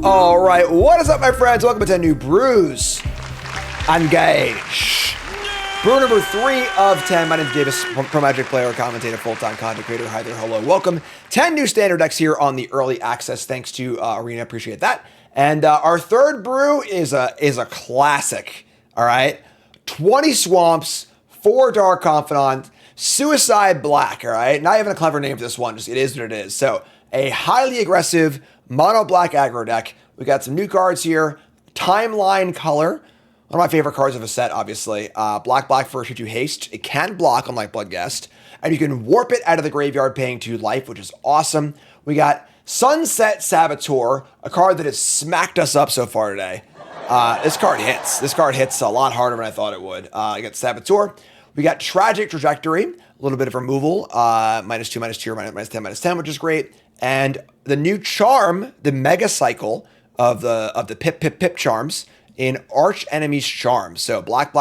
All right, what is up, my friends? Welcome to 10 New Brews. Engage. Brew number 3 of 10. My name is Davis, pro Magic player, commentator, full-time content creator. Hi there, hello, welcome. 10 new standard decks here on the early access, thanks to Arena. Appreciate that. And our third brew is a classic. All right, 20 Swamps, 4 Dark Confidant, Suicide Black. All right, not even a clever name for this one. Just it is what it is. So a highly aggressive mono black aggro deck. We got some new cards here. Timeline Color. One of my favorite cards of a set, obviously. Black for 2/2 haste. It can block, unlike Bloodghast. And you can warp it out of the graveyard paying 2 life, which is awesome. We got Sunset Saboteur, a card that has smacked us up so far today. This card hits. This card hits a lot harder than I thought it would. I got Saboteur. We got Tragic Trajectory, a little bit of removal. -2, -2, or -10, -10, which is great. And the new charm, the Mega Cycle of the Pip charms, in Arch Enemy's Charm. So black,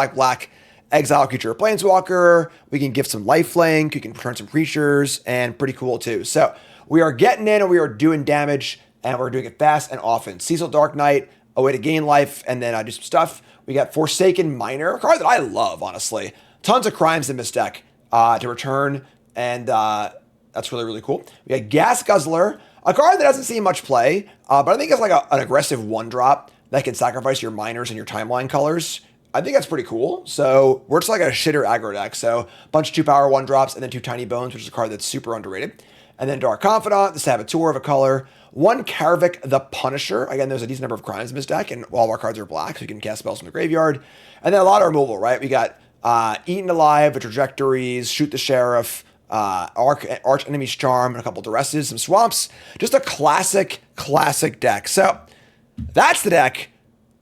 exile creature or planeswalker. We can give some lifelink. You can return some creatures, and pretty cool too. So we are getting in and we are doing damage, and we're doing it fast and often. Cecil Dark Knight, a way to gain life, and then I do some stuff. We got Forsaken Miner, a card that I love, honestly. Tons of crimes in this deck to return, and that's really, really cool. We got Gas Guzzler, a card that doesn't see much play, but I think it's like an aggressive 1-drop that can sacrifice your miners and your timeline colors. I think that's pretty cool. So we're just like a shitter aggro deck. So a bunch of 2-power 1-drops and then 2 Tiny Bones, which is a card that's super underrated. And then Dark Confidant, the Saboteur of a color. 1 Karavik the Punisher. Again, there's a decent number of crimes in this deck, and all of our cards are black, so you can cast spells from the graveyard. And then a lot of removal, right? We got Eaten Alive, the Trajectories, Shoot the Sheriff, Arch Enemy's Charm, and a couple Duresses, some Swamps. Just a classic deck. So that's the deck.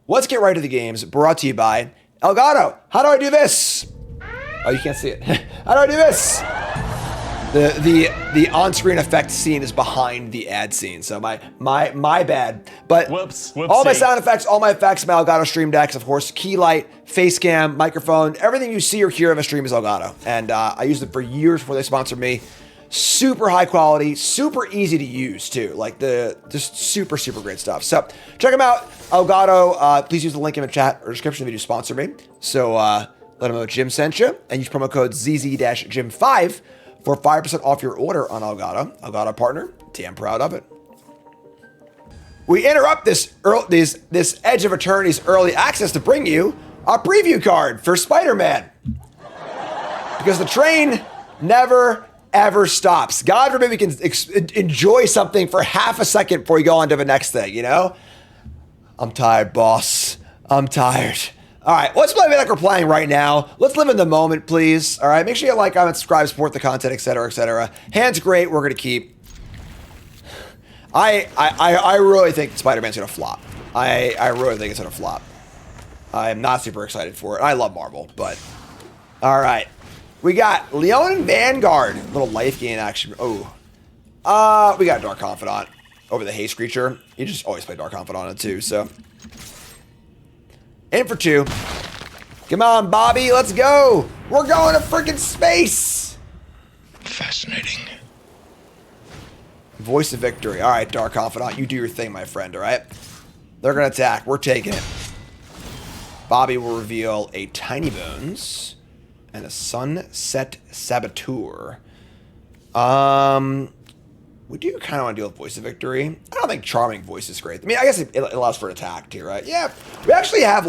Let's get right to the games. Brought to you by Elgato. How do I do this? Oh, you can't see it. How do I do this? The on-screen effect scene is behind the ad scene, so my bad. But whoops. All my sound effects, all my effects, my Elgato stream decks, of course, key light, face cam, microphone, everything you see or hear of a stream is Elgato, and I used it for years before they sponsored me. Super high quality, super easy to use too. Like just super great stuff. So check them out, Elgato. Please use the link in the chat or description if you sponsor me. So let them know Jim sent you, and use promo code ZZ-Jim5 for 5% off your order on Elgato. Elgato partner, damn proud of it. We interrupt this Edge of Eternities early access to bring you a preview card for Spider-Man, because the train never ever stops. God forbid we can enjoy something for half a second before we go on to the next thing, you know? I'm tired, boss. I'm tired. All right, let's play the deck we're playing right now. Let's live in the moment, please. All right, make sure you like, comment, subscribe, support the content, etc., etc. Hand's great. We're gonna keep. I really think Spider-Man's gonna flop. I really think it's gonna flop. I am not super excited for it. I love Marvel, but all right. We got Leonin Vanguard, little life gain action. Oh, we got Dark Confidant over the haste creature. You just always play Dark Confidant on it too, so. In for 2. Come on, Bobby, let's go. We're going to freaking space. Fascinating. Voice of Victory. All right, Dark Confidant, you do your thing, my friend, all right? They're going to attack. We're taking it. Bobby will reveal a Tiny Bones and a Sunset Saboteur. We do kind of want to deal with Voice of Victory. I don't think Charming Voice is great. I mean, I guess it allows for attack too, right? Yeah, we actually have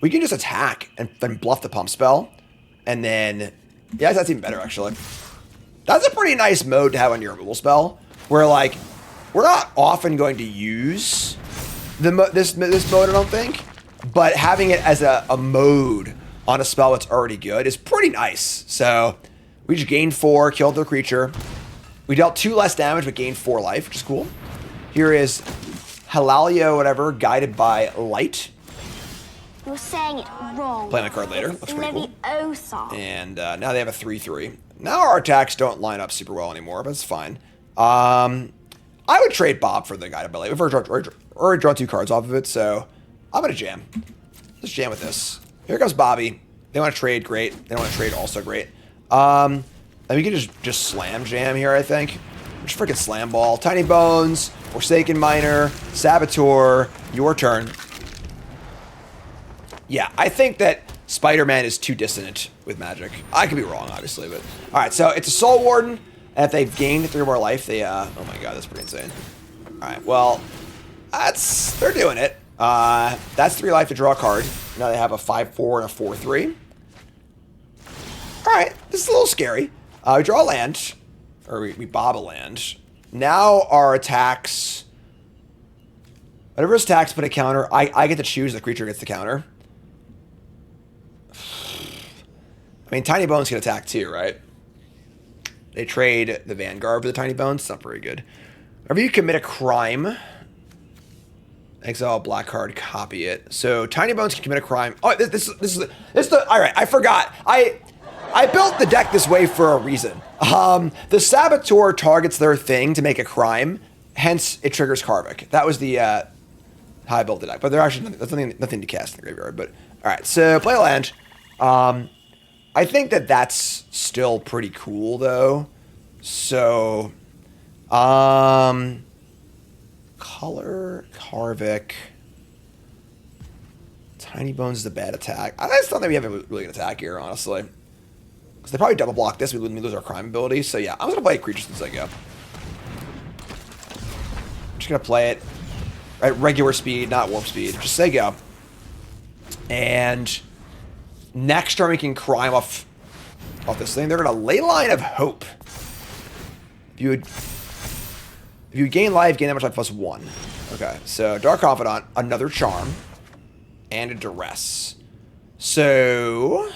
we can just attack and then bluff the pump spell. And then, yeah, that's even better actually. That's a pretty nice mode to have on your removal spell, where we're not often going to use this mode, I don't think. But having it as a mode on a spell that's already good is pretty nice. So we just gained 4, killed the creature. We dealt 2 less damage, but gained 4 life, which is cool. Here is Halalia, whatever, guided by light. You're saying it wrong. Play my card later. Looks pretty cool. Leviosa. And now they have a 3/3. Now our attacks don't line up super well anymore, but it's fine. I would trade Bob for the guided by light. We've already drawn 2 cards off of it, so I'm going to jam. Let's jam with this. Here comes Bobby. They want to trade, great. They don't want to trade, also great. And we can just slam jam here, I think. Just freaking slam ball. Tiny Bones, Forsaken Miner, Saboteur, your turn. Yeah, I think that Spider-Man is too dissonant with Magic. I could be wrong, obviously, but... Alright, so it's a Soul Warden, and if they've gained 3 more life, they, oh my god, that's pretty insane. Alright, well, they're doing it. That's 3 life to draw a card. Now they have a 5-4 and a 4-3. Alright, this is a little scary. We draw a land, or we bob a land. Now our attacks... Whatever his attacks put a counter, I get to choose, the creature gets the counter. I mean, Tiny Bones can attack too, right? They trade the Vanguard for the Tiny Bones. It's not very good. Whenever you commit a crime, exile a black card, copy it. So Tiny Bones can commit a crime. Oh, this is the. All right, I forgot. I built the deck this way for a reason. The Saboteur targets their thing to make a crime, hence it triggers Karvik. That was the how I built the deck. But there actually nothing to cast in the graveyard. But all right, so play a land. I think that's still pretty cool, though. So, color, Karvik, Tiny Bones is a bad attack. I just don't think we have a really good attack here, honestly. Because they probably double block this, we lose our crime ability. So yeah, I'm just gonna play creatures since I go. I'm just gonna play it at regular speed, not warp speed. Just say go. And next turn we can crime off this thing. They're gonna Leyline of Hope. If you gain life, gain that much life plus 1. Okay, so Dark Confidant, another Charm, and a Duress. So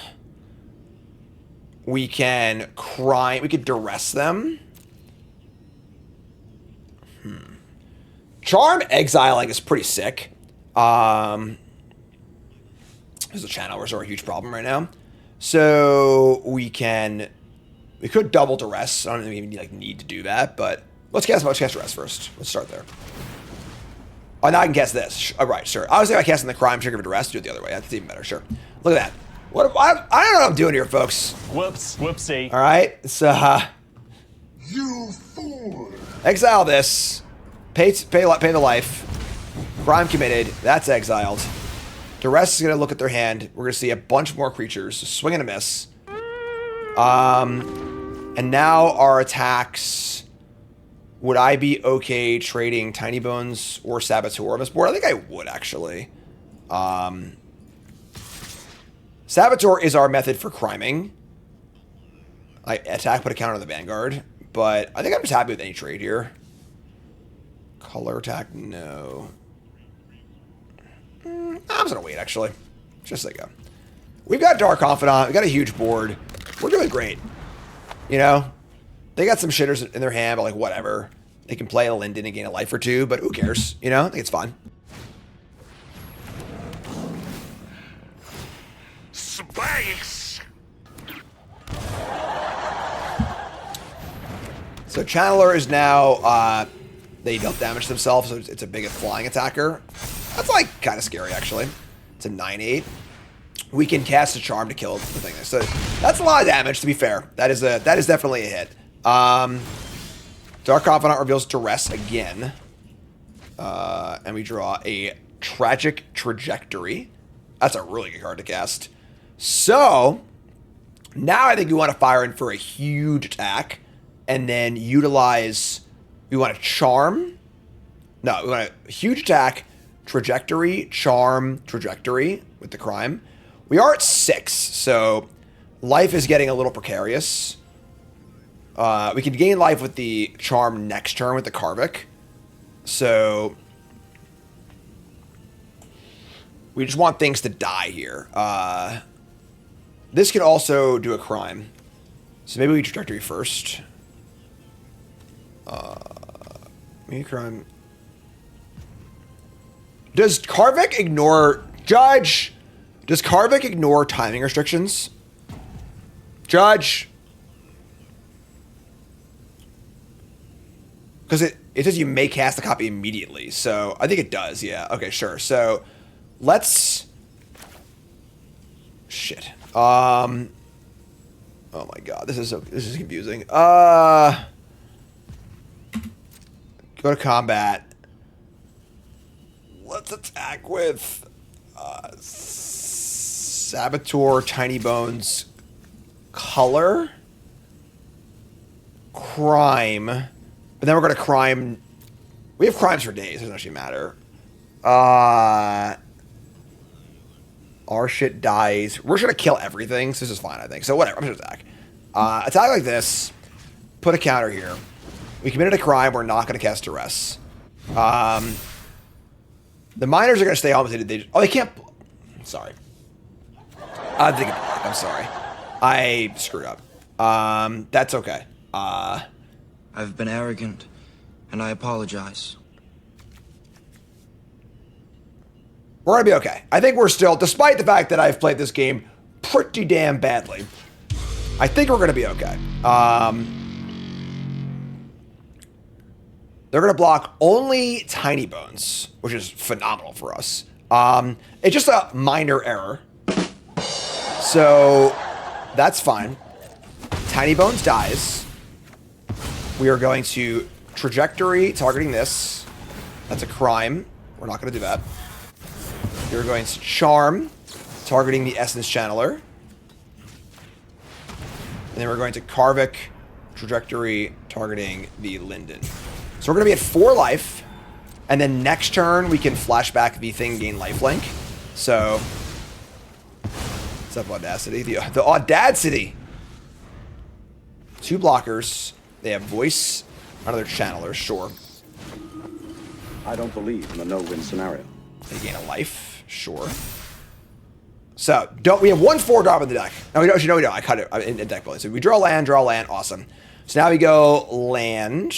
we can crime. We could Duress them. Charm exiling is pretty sick. There's a Channelers are a huge problem right now. So we could double Duress. I don't even need to do that, but let's cast Duress first. Let's start there. Oh, now I can cast this. Oh, right, sure. I was thinking about casting the crime trigger of Duress. Do it the other way. That's even better. Sure. Look at that. I don't know what I'm doing here, folks. Whoopsie. All right. So You fool! exile this. Pay the life. Crime committed. That's exiled. Duress is going to look at their hand. We're going to see a bunch more creatures. Swing and a miss. And now our attacks. Would I be okay trading Tiny Bones or Saboteur on this board? I think I would, actually. Saboteur is our method for criming. I attack, put a counter on the Vanguard. But I think I'm just happy with any trade here. Color attack, no. I'm just going to wait, actually. Just like go. We've got Dark Confidant. We've got a huge board. We're doing great. You know? They got some shitters in their hand, but like, whatever. They can play a Linden and gain a life or two, but who cares? You know? I think it's fine. Space! So Channeler is now, they don't damage themselves, so it's a big flying attacker. That's like kind of scary, actually. It's a 9/8. We can cast a Charm to kill the thing. So that's a lot of damage, to be fair. That is definitely a hit. Dark Confidant reveals Duress again. And we draw a Tragic Trajectory. That's a really good card to cast. So now I think we want to fire in for a huge attack and then utilize, we want to Charm. No, we want a huge attack, Trajectory, Charm, Trajectory with the crime. We are at 6, so life is getting a little precarious. We can gain life with the Charm next turn with the Karvik. So we just want things to die here. This can also do a crime. So maybe we Trajectory first. Maybe crime. Does Karvik ignore... Judge! Does Karvik ignore timing restrictions? Judge! Because it says you may cast a copy immediately. So I think it does, yeah. Okay, sure. So let's... Shit. Oh my god, this is confusing. Go to combat. Let's attack with Saboteur, Tiny Bones, Color, Crime. But then we're going to crime. We have crimes for days. It doesn't actually matter. Our shit dies. We're just going to kill everything, so this is fine, I think. So whatever. I'm just going to attack. Attack like this. Put a counter here. We committed a crime. We're not going to cast Duress. The miners are going to stay home. They can't. Sorry. I think I'm sorry. I screwed up. That's okay. I've been arrogant, and I apologize. We're going to be okay. I think we're still, despite the fact that I've played this game pretty damn badly, I think we're going to be okay. They're going to block only Tiny Bones, which is phenomenal for us. It's just a minor error. So that's fine. Tiny Bones dies. We are going to Trajectory, targeting this. That's a crime. We're not going to do that. You're going to Charm, targeting the Essence Channeler. And then we're going to Karvik, Trajectory, targeting the Linden. So we're going to be at 4 life. And then next turn, we can flashback the thing, gain lifelink. So, what's up, Audacity? The Audacity! 2 blockers. They have Voice, another Channeler, sure. I don't believe in the no-win scenario. They gain a life, sure. So, we have 1 4-drop in the deck. No, we don't. No, we don't. I cut it in deck building. So we draw land, awesome. So now we go land.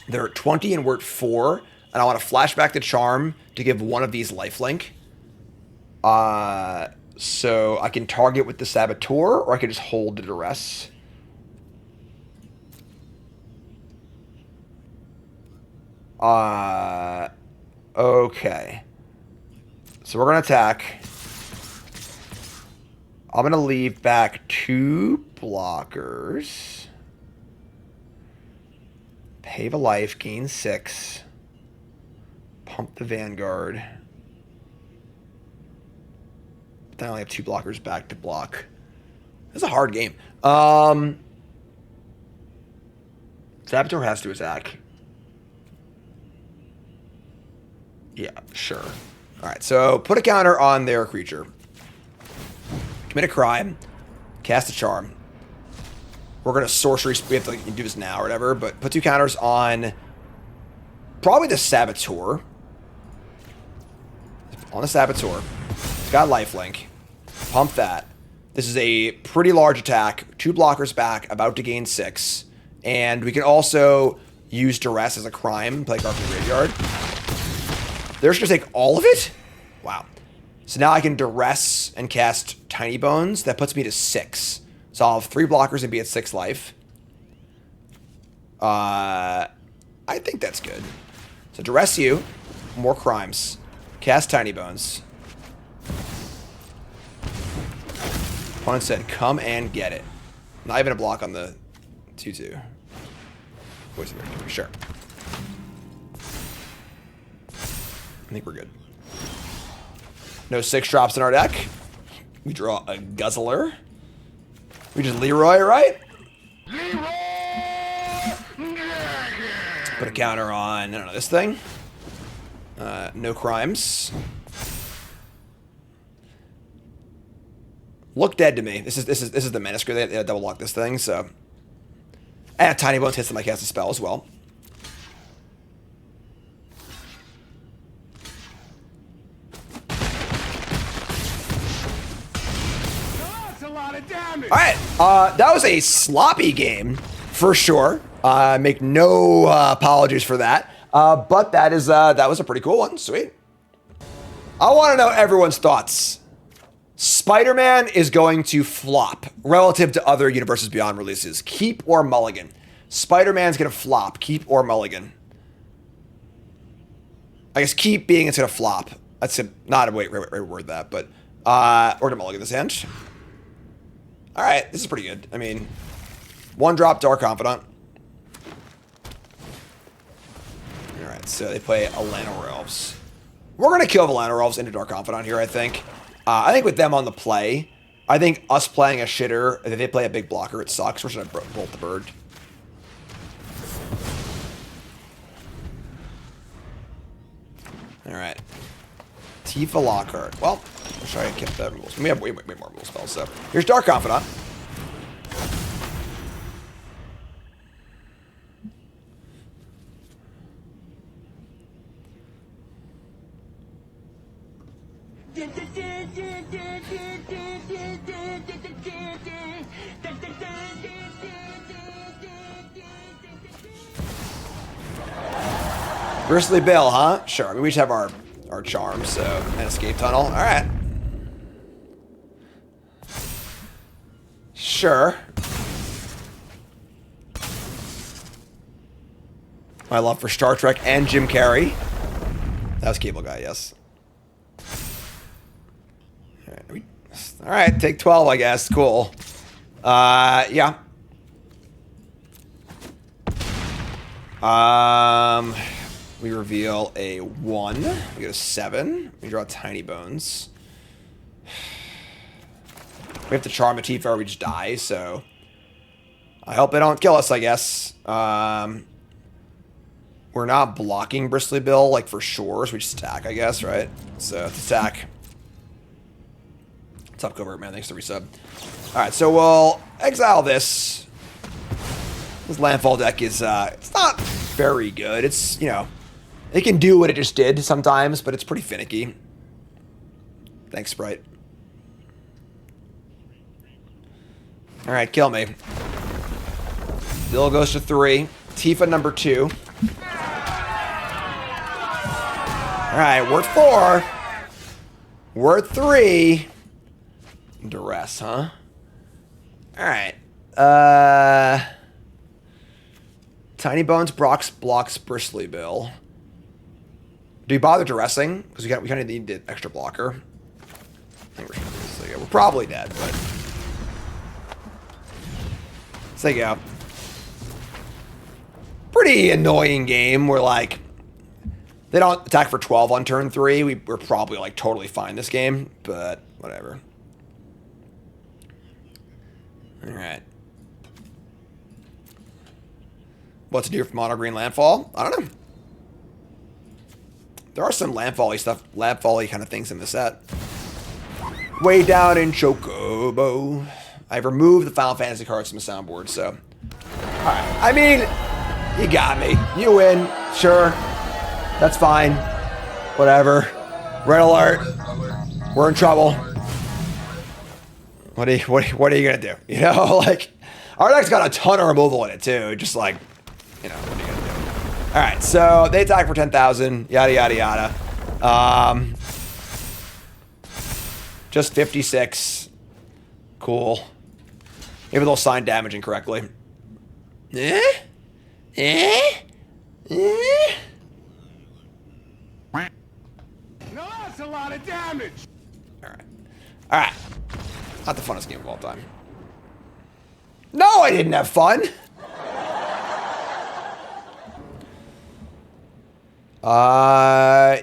They're at 20 and we're at 4. And I want to flashback the Charm to give one of these lifelink. So I can target with the Saboteur, or I can just hold the Duress. Okay. So we're going to attack. I'm going to leave back 2 blockers. Pave a life, gain 6. Pump the Vanguard. Then I only have 2 blockers back to block. It's a hard game. Saboteur has to attack. Yeah, sure. Alright, so put a counter on their creature. Commit a crime. Cast a charm. We're going to sorcery. We have to do this now or whatever, but put 2 counters on probably the Saboteur. On the Saboteur. It's got lifelink. Pump that. This is a pretty large attack. 2 blockers back, about to gain 6. And we can also use Duress as a crime. Play card from the graveyard. They're just going to take all of it? Wow. So now I can Duress and cast Tiny Bones. That puts me to 6. So I'll have 3 blockers and be at 6 life. I think that's good. So Duress you. More crimes. Cast Tiny Bones. Opponent said, come and get it. Not even a block on the 2-2. Voice of Victory, sure. I think we're good. No 6 drops in our deck. We draw a Guzzler. We just Leroy, right? Put a counter on, I don't know, this thing. No crimes. Look dead to me. This is the Menace. They double lock this thing, so. And Tiny Bones hits them. I cast a spell as well. Alright, that was a sloppy game, for sure. Make no apologies for that. But that was a pretty cool one. Sweet. I want to know everyone's thoughts. Spider-Man is going to flop relative to other Universes Beyond releases. Keep or mulligan? Spider-Man's going to flop. Keep or mulligan? I guess keep being it's going to flop. That's not a way to word that, but or to mulligan this hand. All right, this is pretty good. I mean, One drop Dark Confidant. Alright, so they play Llanowar Elves. We're going to kill the Llanowar Elves into Dark Confidant here, I think. I think with them on the play, I think us playing a shitter, if they play a big blocker, it sucks. We're just going to bolt the bird. Alright. Tifa Lockhart. Well, I'll try and keep that rules. We have way more rule spells, so. Here's Dark Confidant. Bristly Bill, huh? Sure. I mean, we just have our charms, so an escape tunnel. All right. Sure. My love for Star Trek and Jim Carrey. That was Cable Guy, yes. All right, take 12, I guess. Cool. Yeah. We reveal a 1. We get a 7. We draw Tiny Bones. We have to charm a Tifa or we just die, so I hope they don't kill us, I guess. We're not blocking Bristly Bill, like, for sure, so we just attack, I guess, right? So, let's attack. What's up, Covert Man? Thanks for the resub. Alright, so we'll exile this. This Landfall deck is, it's not very good. It's, you know, it can do what it just did sometimes, but it's pretty finicky. Thanks, Sprite. Alright, kill me. Bill goes to 3. Tifa number 2. Alright, we're at 4. We're at 3. Duress, huh? Alright. Tiny Bones blocks Bristly Bill. Do we bother duressing? Because we kind of need the extra blocker. I think we're probably dead, but let's take it out. Pretty annoying game where, like, they don't attack for 12 on turn 3. We're probably, like, totally fine this game, but whatever. Alright. What to do for Mono Green Landfall? I don't know. There are some Landfall-y stuff, Landfall-y kind of things in the set. Way down in Chocobo. I've removed the Final Fantasy cards from the soundboard, so. Alright. I mean, you got me. You win. Sure. That's fine. Whatever. Red alert. We're in trouble. What are you gonna do? You know, like, our deck's got a ton of removal in it too. Just like, you know, what are you gonna do? All right, so they attack for 10,000. Yada yada yada. Just 56. Cool. Maybe they'll sign damage incorrectly. No, that's a lot of damage. All right. Not the funnest game of all time. No, I didn't have fun.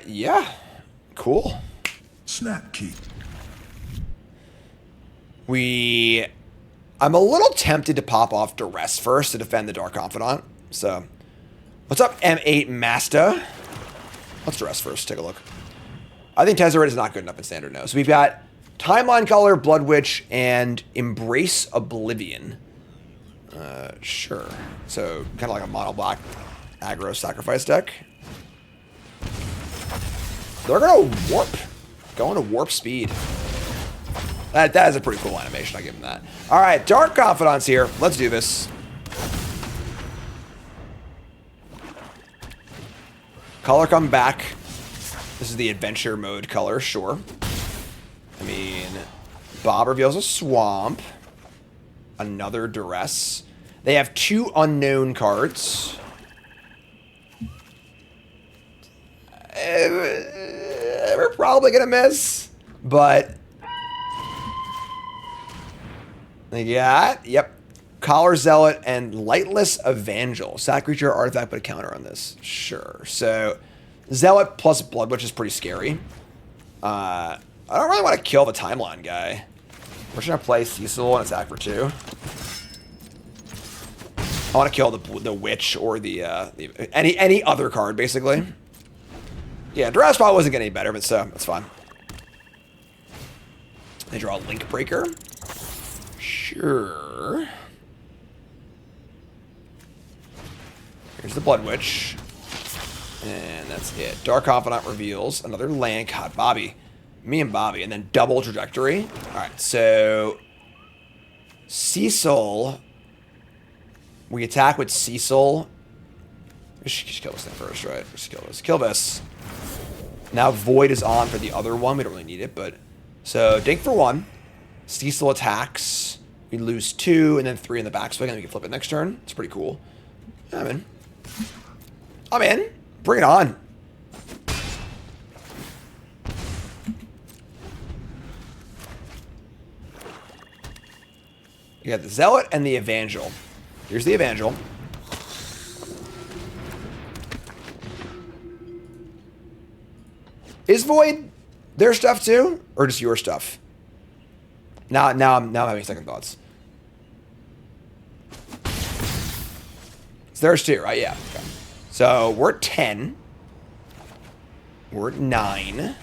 Yeah. Cool. Snap key. I'm a little tempted to pop off Duress first to defend the Dark Confidant. So, what's up, M8 Master? Let's Duress first. Take a look. I think Tezzeret is not good enough in Standard now. So we've got Timeline Color, Blood Witch, and Embrace Oblivion. Sure. So, kind of like a mono black aggro sacrifice deck. They're gonna warp. Going to warp speed. That is a pretty cool animation, I'll give them that. Alright, Dark Confidant's here. Let's do this. Color come back. This is the adventure mode color, sure. I mean, Bob reveals a swamp. Another Duress. They have 2 unknown cards. We're probably gonna miss, but they got, yep, Collar Zealot and Lightless Evangel. Sack creature, artifact, but a counter on this. Sure. So, Zealot plus Blood Witch is pretty scary. I don't really want to kill the Timeline guy. We're just going to play Cecil and attack for 2. I want to kill the Witch or the any other card, basically. Yeah, Duress probably wasn't getting any better, but so, that's fine. They draw a Link Breaker. Sure. Here's the Blood Witch. And that's it. Dark Confidant reveals another land. God, Bobby. Me and Bobby. And then double trajectory. Alright, so Cecil. We attack with Cecil. We should just kill this thing first, right? Just kill this. Kill this. Now Void is on for the other one. We don't really need it, but... So, Dink for 1. Cecil attacks. We lose 2, and then 3 in the backswing, and then we can flip it next turn. It's pretty cool. Yeah, I'm in. I'm in. Bring it on. You got the Zealot and the Evangel. Here's the Evangel. Is Void their stuff too? Or just your stuff? Now I'm having second thoughts. It's theirs too, right? Yeah. Okay. So we're at 10. We're at 9.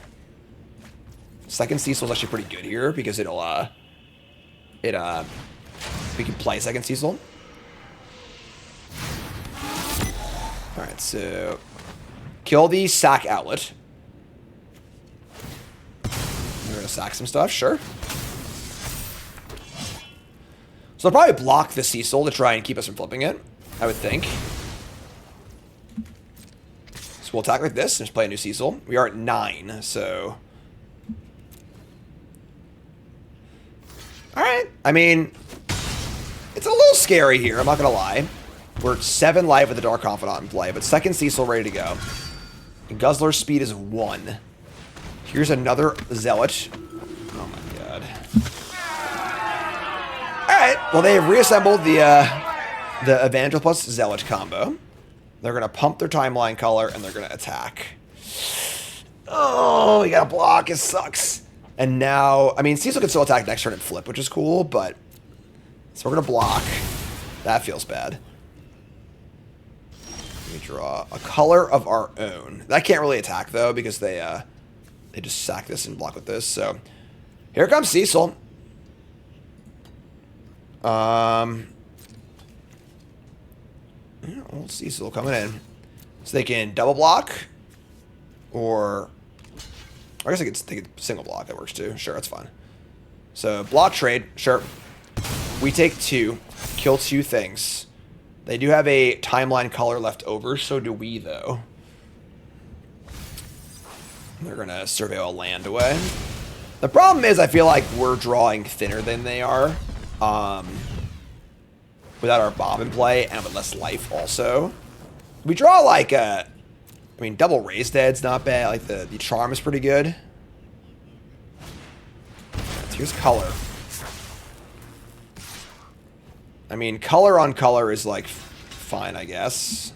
Second Cecil's actually pretty good here because we can play second Cecil. Alright, so kill the sack outlet. We're gonna sack some stuff, sure. So they'll probably block the Cecil to try and keep us from flipping it, I would think. So we'll attack like this and just play a new Cecil. We are at 9, so... Alright, I mean... It's a little scary here, I'm not gonna lie. We're at 7 life with the Dark Confidant in play, but second Cecil ready to go. And Guzzler's speed is 1. Here's another Zealot. Oh my god. Alright, well they have reassembled the Evangel plus Zealot combo. They're going to pump their Timeline color, and they're going to attack. Oh, we got to block. It sucks. And now, I mean, Cecil can still attack next turn and flip, which is cool, but... So we're going to block. That feels bad. We draw a color of our own. That can't really attack, though, because they just sack this and block with this. So, here comes Cecil. Old Cecil coming in. So they can double block, or... I guess they could single block. That works, too. Sure, that's fine. So, block trade. Sure. We take 2. Kill 2 things. They do have a Timeline color left over. So do we, though. They're going to surveil a land away. The problem is I feel like we're drawing thinner than they are. Without our bomb in play and with less life also. We draw like a... I mean, double Raised Dead's not bad. Like the Charm is pretty good. Here's color. I mean, color on color is like fine, I guess.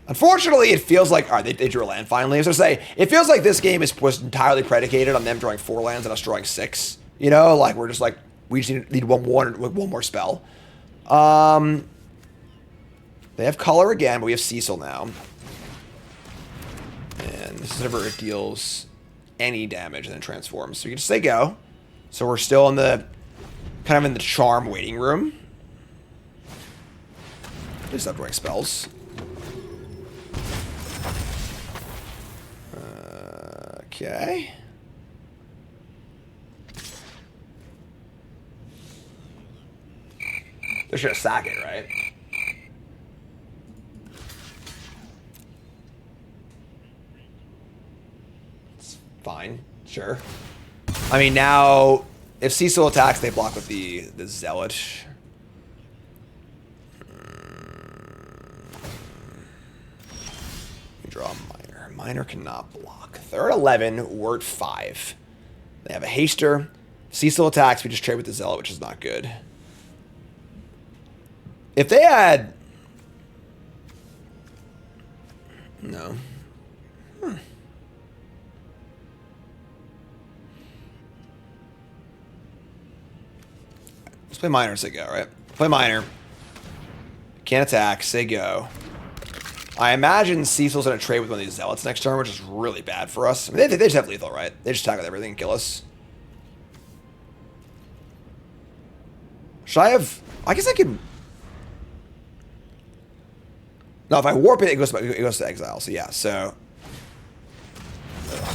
Unfortunately, it feels like... Alright, they drew a land finally. As I say, it feels like this game was entirely predicated on them drawing 4 lands and us drawing 6. You know, like, we're just like... We just need one more spell. They have color again, but we have Cecil now. And this is whenever it deals any damage and then transforms. So you can just say go. So we're still in the... Kind of in the charm waiting room. Please stop drawing spells. Okay. They're gonna sack it, right? It's fine, sure. I mean, now if Cecil attacks, they block with the Zealot. We draw a Minor cannot block. They're at 11. We're at 5. They have a Haster. Cecil attacks, we just trade with the Zealot, which is not good. If they had... No. Let's play Miner, say go, right? Play Miner. Can't attack, say go. I imagine Cecil's going to trade with one of these Zealots next turn, which is really bad for us. I mean, they just have lethal, right? They just attack with everything and kill us. Should I have... I guess I can... No, if I warp it, it goes to exile. So, yeah, so... Ugh.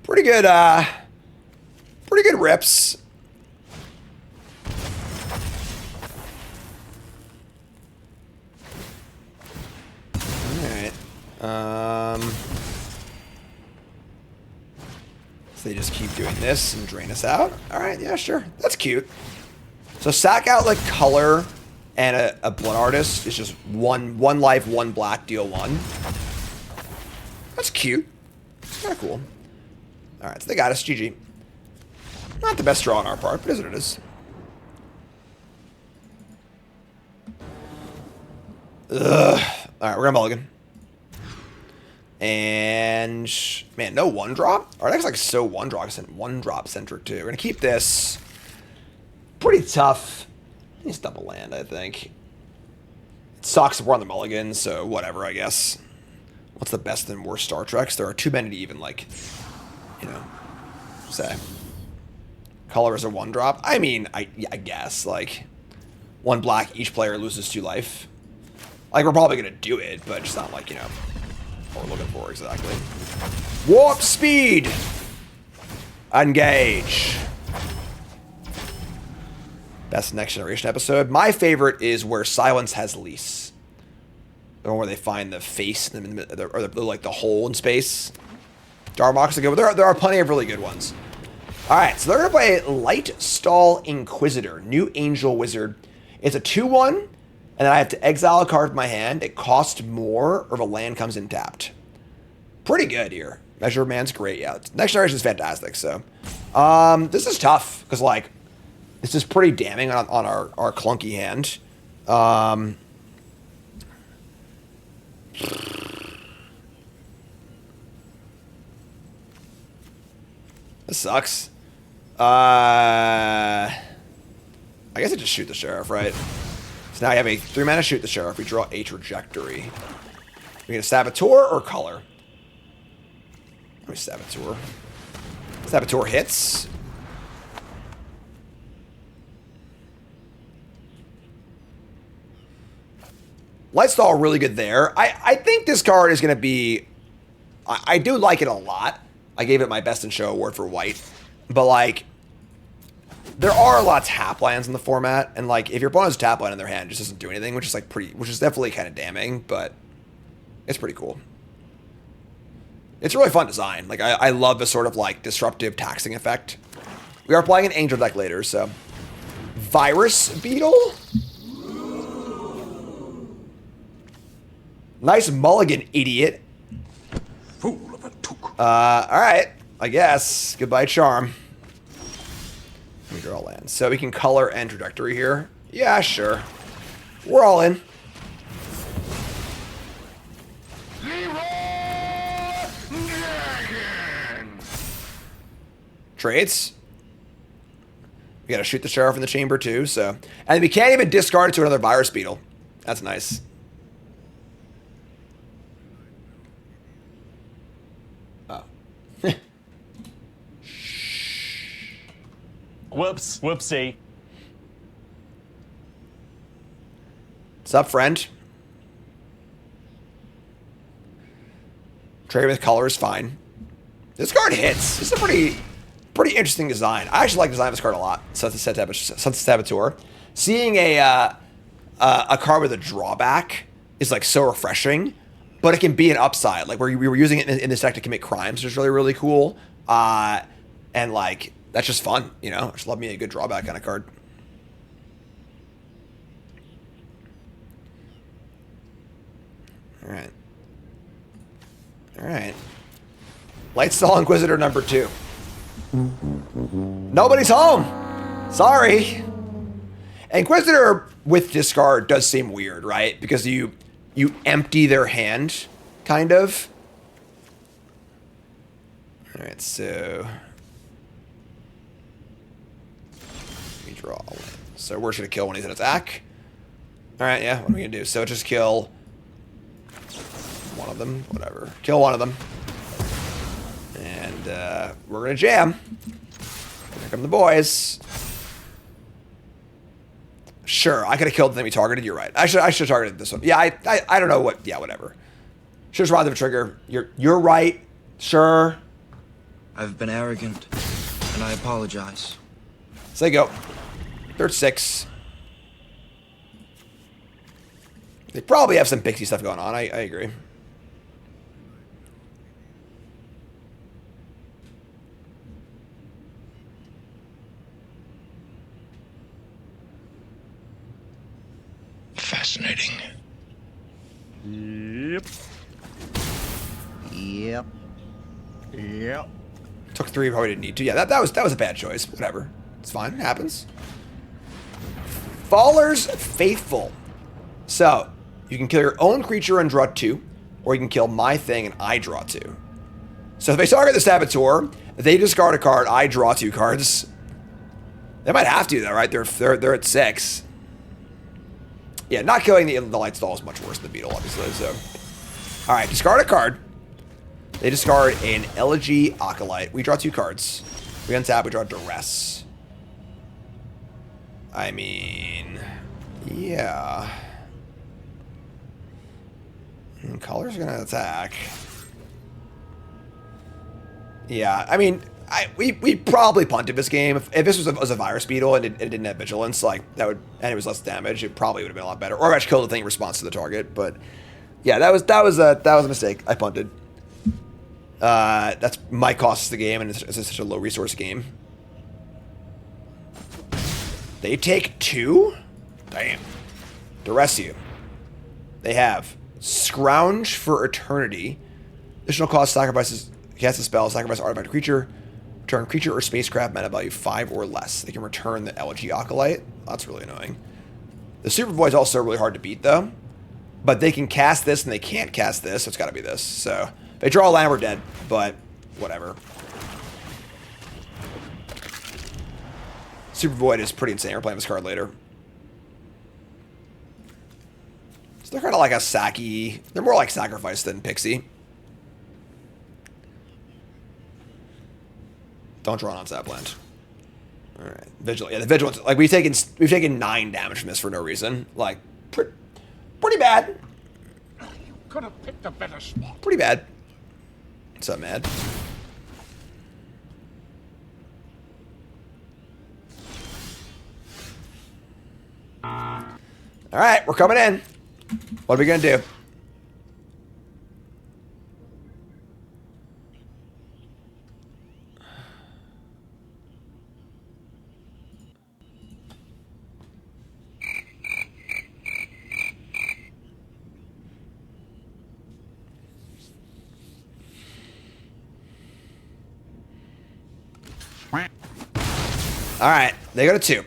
Pretty good rips. Alright. So they just keep doing this and drain us out. Alright, yeah, sure. That's cute. So sack out like color and a blood artist is just one life, one black, deal one. That's cute. It's kind of cool. Alright, so they got us. GG. Not the best draw on our part, but it is what it is. Ugh. Alright, we're gonna mulligan. And... Man, no one drop? Our deck's like so one drop centric too. We're gonna keep this. Pretty tough. It's double land, I think. It sucks if we're on the mulligan, so whatever, I guess. What's the best and worst Star Treks? There are too many to even, like... You know, say. Color is a one drop. I mean, I guess, like, one black, each player loses 2 life. Like, we're probably going to do it, but just not like, you know, what we're looking for exactly. Warp speed! Engage. Best Next Generation episode. My favorite is where Silence has lease. The one where they find the face, or like the hole in space. Darmok is a good one. There are plenty of really good ones. Alright, so they're going to play Light Stall Inquisitor. New Angel Wizard. It's a 2-1, and then I have to exile a card from my hand. It costs more, or if a land comes in tapped. Pretty good here. Measure Man's great, yeah. Next Generation is fantastic, so. This is tough, because, like, this is pretty damning on our clunky hand. This sucks. I guess I just shoot the Sheriff, right? So now I have a 3-mana shoot the Sheriff. We draw a trajectory. We get a Saboteur or color. Let me Saboteur. Saboteur hits. Lightstall really good there. I think this card is going to be... I do like it a lot. I gave it my Best in Show award for white. But, like, there are a lot of tap lands in the format. And, like, if your opponent has a tap land in their hand, it just doesn't do anything, which is, like, which is definitely kind of damning. But it's pretty cool. It's a really fun design. Like, I love the sort of, like, disruptive taxing effect. We are playing an Angel deck later, so... Virus Beetle? Nice mulligan, idiot. Fool of a took. Alright. I guess. Goodbye, Charm. Let me draw land. So we can color and trajectory here. Yeah, sure. We're all in. Trades. We gotta shoot the Sheriff in the chamber too, so. And we can't even discard it to another Virus Beetle. That's nice. Oh. Whoops. Whoopsie. What's up, friend? Trade with color is fine. This card hits. This is a pretty interesting design. I actually like the design of this card a lot. Sunset Saboteur. Seeing a card with a drawback is like so refreshing, but it can be an upside. Like we were using it in this deck to commit crimes, which is really cool. And like that's just fun, you know. I just love me a good drawback kind of card. Alright. Alright. Lightstall Inquisitor number 2. Nobody's home! Sorry! Inquisitor with discard does seem weird, right? Because you empty their hand, kind of. Alright, so... we draw a land. So we're just going to kill when he's in attack. Alright, yeah, what are we going to do? So just kill... one of them, whatever. Kill one of them. And we're going to jam. Here come the boys. Sure, I could have killed the thing we targeted. You're right. I should have targeted this one. Yeah, I don't know what. Yeah, whatever. Should have robbed the trigger. You're right. Sure. I've been arrogant, and I apologize. So they go. Third 6. They probably have some pixie stuff going on. I agree. Fascinating. Yep. Yep. Yep. Took 3, probably didn't need to. Yeah, that was a bad choice. Whatever. It's fine. It happens. Faller's Faithful. So, you can kill your own creature and draw 2, or you can kill my thing and I draw 2. So if they target the Saboteur, they discard a card, I draw 2 cards. They might have to though, right? They're at 6. Yeah, not killing the Lightstall is much worse than the Beetle, obviously, so. Alright, discard a card. They discard an Elegy Acolyte. We draw 2 cards. We untap, we draw Duress. I mean... yeah... and color's gonna attack. Yeah, I mean, we probably punted this game. If this was a virus beetle and it didn't have vigilance, like that would, and it was less damage, it probably would have been a lot better. Or I actually killed the thing in response to the target. But yeah, that was a mistake. I punted. That's might cost us the game, and it's such a low resource game. They take 2. Damn. Duress you. They have Scrounge for Eternity. Additional cost, sacrifices, cast a spell, sacrifice artifact creature, return creature or spacecraft mana value 5 or less. They can return the Elegy Acolyte. That's really annoying. The Super Void's also really hard to beat though. But they can cast this and they can't cast this, so it's gotta be this. So if they draw a land, we're dead, but whatever. Super Void is pretty insane. We're playing this card later. They're kind of like a Saki. They're more like Sacrifice than Pixie. Don't draw on Zapland. All right, Vigilance. Yeah, the Vigilance. Like we've taken 9 damage from this for no reason. Like pretty bad. You could have picked a better spot. Pretty bad. What's up, Mad? All right, we're coming in. What are we gonna do? All right, they go to 2.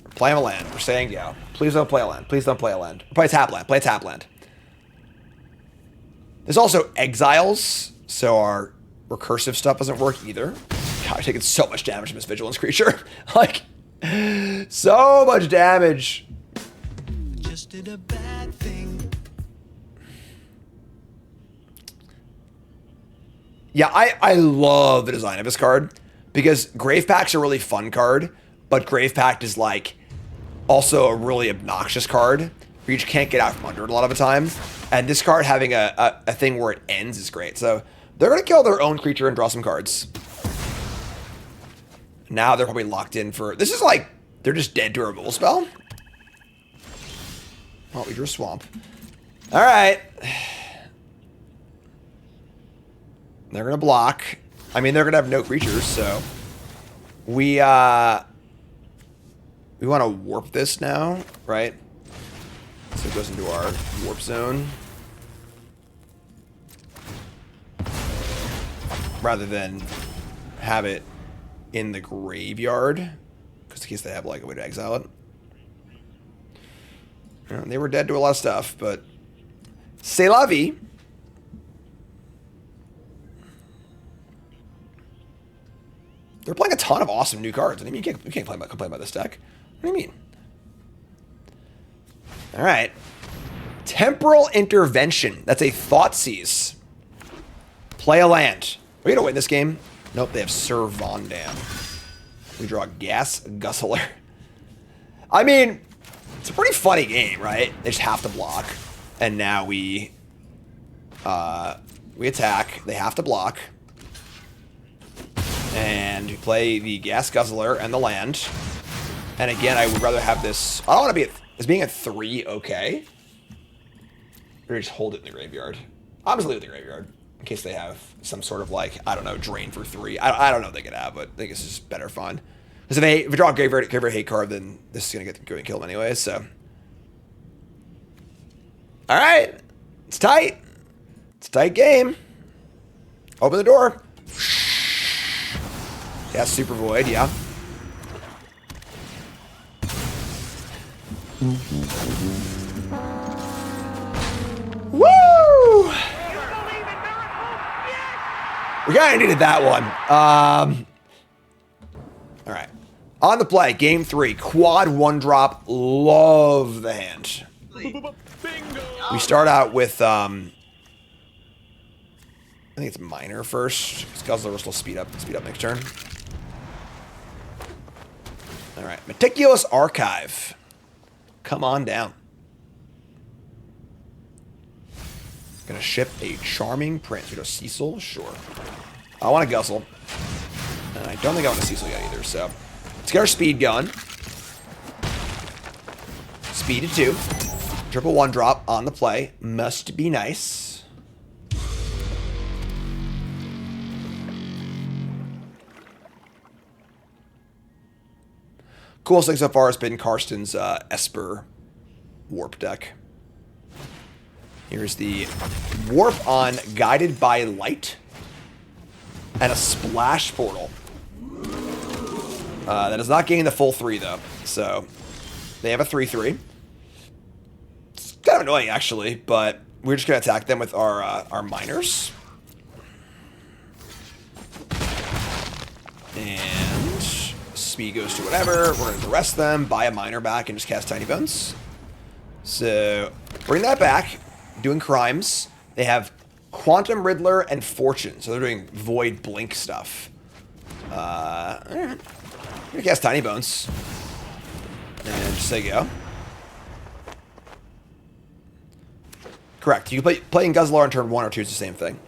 We're playing a land. We're saying go. Please don't play a land. Please don't play a land. Play a tap land. Play a tap land. There's also exiles, so our recursive stuff doesn't work either. God, I'm taking so much damage from this vigilance creature. Like, so much damage. Just did a bad thing. Yeah, I love the design of this card because Grave Pact's a really fun card, but Grave Pact is like also a really obnoxious card where you just can't get out from under it a lot of the time. And this card having a thing where it ends is great. So they're going to kill their own creature and draw some cards. Now they're probably locked in for... This is like... They're just dead to a removal spell. Oh, we drew a swamp. All right. They're going to block. I mean, they're going to have no creatures, so... We want to warp this now, right? So it goes into our warp zone. rather than have it in the graveyard, just in case they have like a way to exile it. They were dead to a lot of stuff, but c'est la vie. They're playing a ton of awesome new cards. I mean, you can't complain about this deck. What do you mean? All right. Temporal Intervention. That's a Thoughtseize. Play a land. Are we going to win this game? Nope, they have Sir Vondam. We draw Gas Guzzler. I mean, it's a pretty funny game, right? They just have to block. And now we attack. They have to block. And we play the Gas Guzzler and the land. And again, I would rather have this... I don't want to be... Is being at 3 okay? Or just hold it in the graveyard? I'll just leave it in the graveyard. In case they have some sort of, like, I don't know, drain for 3. I don't know what they could have, but I think it's just better fun. Because if we draw a graveyard hate card, then this is going to go and kill them anyway, so... Alright. It's tight. It's a tight game. Open the door. Yeah, Super Void, yeah. Woo! We kind of needed that one. All right. On the play, game 3, quad 1-drop. Love the hand. We start out with, I think it's Miner first. Guzzler will still speed up next turn. All right, Meticulous Archive. Come on down. Gonna ship a Charming Prince. We go Cecil? Sure. I want a Guzzle. And I don't think I want a Cecil yet either, so. Let's get our speed going. Speed to 2. Triple 1-drop on the play. Must be nice. Coolest thing so far has been Karsten's Esper Warp deck. Here's the Warp on Guided by Light and a Splash Portal. That does not gain the full 3 though, so they have a 3/3. It's kind of annoying actually, but we're just gonna attack them with our miners. And speed goes to whatever. We're going to arrest them, buy a miner back, and just cast Tiny Bones. So, bring that back. Doing crimes. They have Quantum Riddler and Fortune. So they're doing Void Blink stuff. Alright. We're going to cast Tiny Bones. And just say go. Correct. You can play in Guzzler on turn 1 or 2 is the same thing.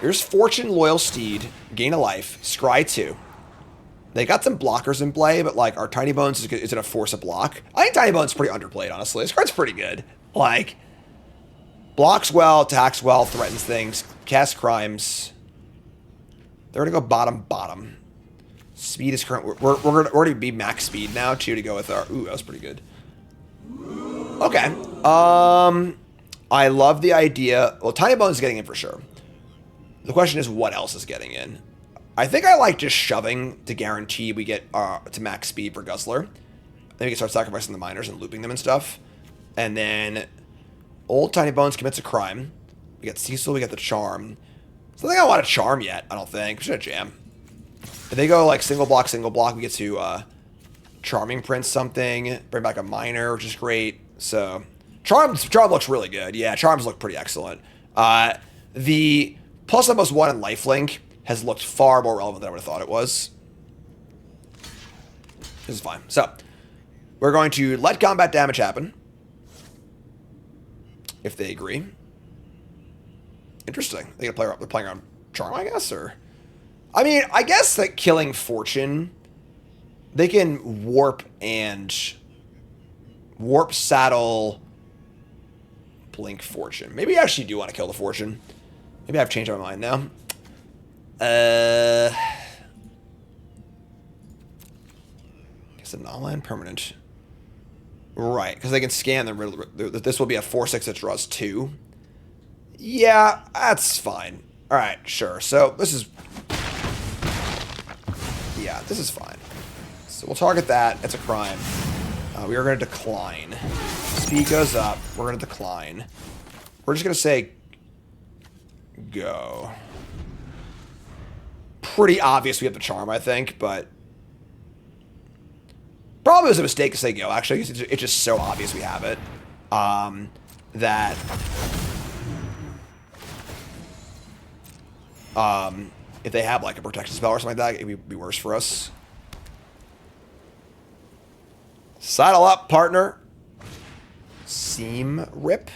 Here's Fortune, Loyal Steed, gain a life, scry 2. They got some blockers in play, but like our Tiny Bones is going to force a block. I think Tiny Bones is pretty underplayed, honestly. This card's pretty good. Like, blocks well, attacks well, threatens things, casts crimes. They're going to go bottom. Speed is current. We're going to already be max speed now, too, to go with our... Ooh, that was pretty good. Okay. I love the idea... Well, Tiny Bones is getting in for sure. The question is, what else is getting in? I think I like just shoving to guarantee we get to max speed for Guzzler. Then we can start sacrificing the miners and looping them and stuff. And then old Tiny Bones commits a crime. We got Cecil, we got the Charm. So I think I want to Charm yet, I don't think. We should jam. If they go like single block, we get to Charming Prince something. Bring back a miner, which is great. So Charm looks really good. Yeah, Charms look pretty excellent. The plus almost 1 in lifelink has looked far more relevant than I would have thought it was. This is fine. So, we're going to let combat damage happen. If they agree. Interesting. They're playing around Charm, I guess, or... I mean, I guess that killing Fortune... They can warp and... Warp, saddle... Blink Fortune. Maybe I actually do want to kill the Fortune. Maybe I've changed my mind now. It's a non-land permanent. Right, because they can scan the... This will be a 4/6 that draws 2. Yeah, that's fine. All right, sure. So this is, yeah, this is fine. So we'll target that. It's a crime. We are going to decline. Speed goes up. We're going to decline. We're just going to say go. Pretty obvious we have the charm, I think, but probably was a mistake to say go, actually. It's just so obvious we have it. That if they have like a protection spell or something like that, it would be worse for us. Saddle up, partner. Seam rip.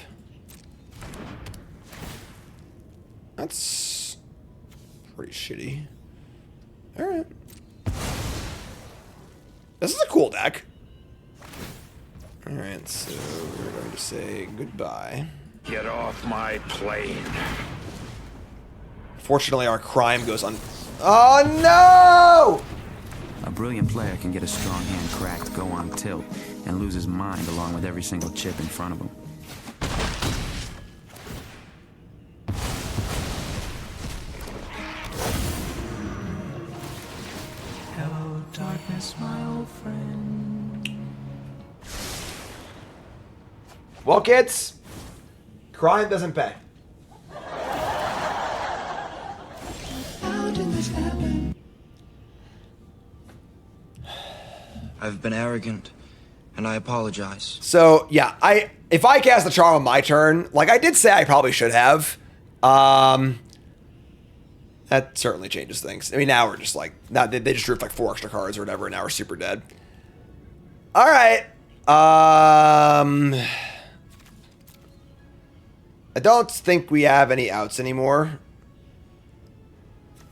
That's pretty shitty. Alright. This is a cool deck. Alright, so we're going to say goodbye. Get off my plane. Fortunately, our crime goes on. Oh no! A brilliant player can get a strong hand cracked, go on tilt, and lose his mind along with every single chip in front of him. Hello, darkness, my old friend. Well, kids, crime doesn't pay. How did this happen? I've been arrogant, and I apologize. So yeah, if I cast the charm on my turn, like I did say I probably should have, that certainly changes things. I mean, now we're just like, now they just drew like 4 extra cards or whatever, and now we're super dead. All right. I don't think we have any outs anymore.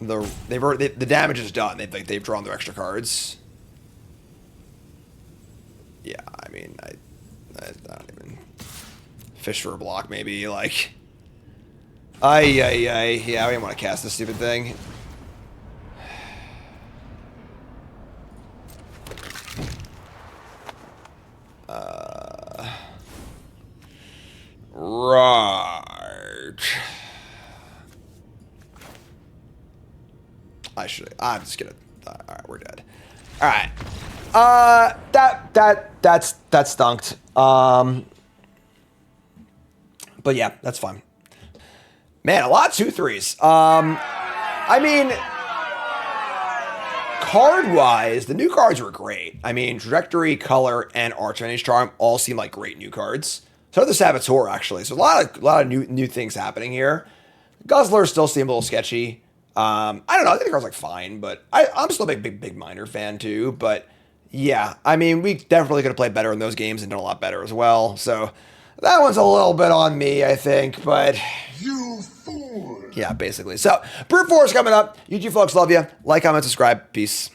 The damage is done. They've drawn their extra cards. Yeah, I mean, I don't even fish for a block, maybe, like, yeah, I didn't want to cast this stupid thing. Right. I'm just gonna, all right, we're dead. All right. That stunked. But yeah, that's fine. Man, a lot of 2/3s. I mean, card-wise, the new cards were great. I mean, Trajectory, Color, and Archfiend's Charm all seem like great new cards. So did the Saboteur, actually. So a lot of new things happening here. Guzzler still seemed a little sketchy. I don't know. I think the card's like fine, but I'm still a big Miner fan too. But yeah, I mean, we definitely could have played better in those games and done a lot better as well. So that one's a little bit on me, I think. But You fool! yeah, basically. So Brute Force coming up. YouTube folks, love you. Like, comment, subscribe. Peace.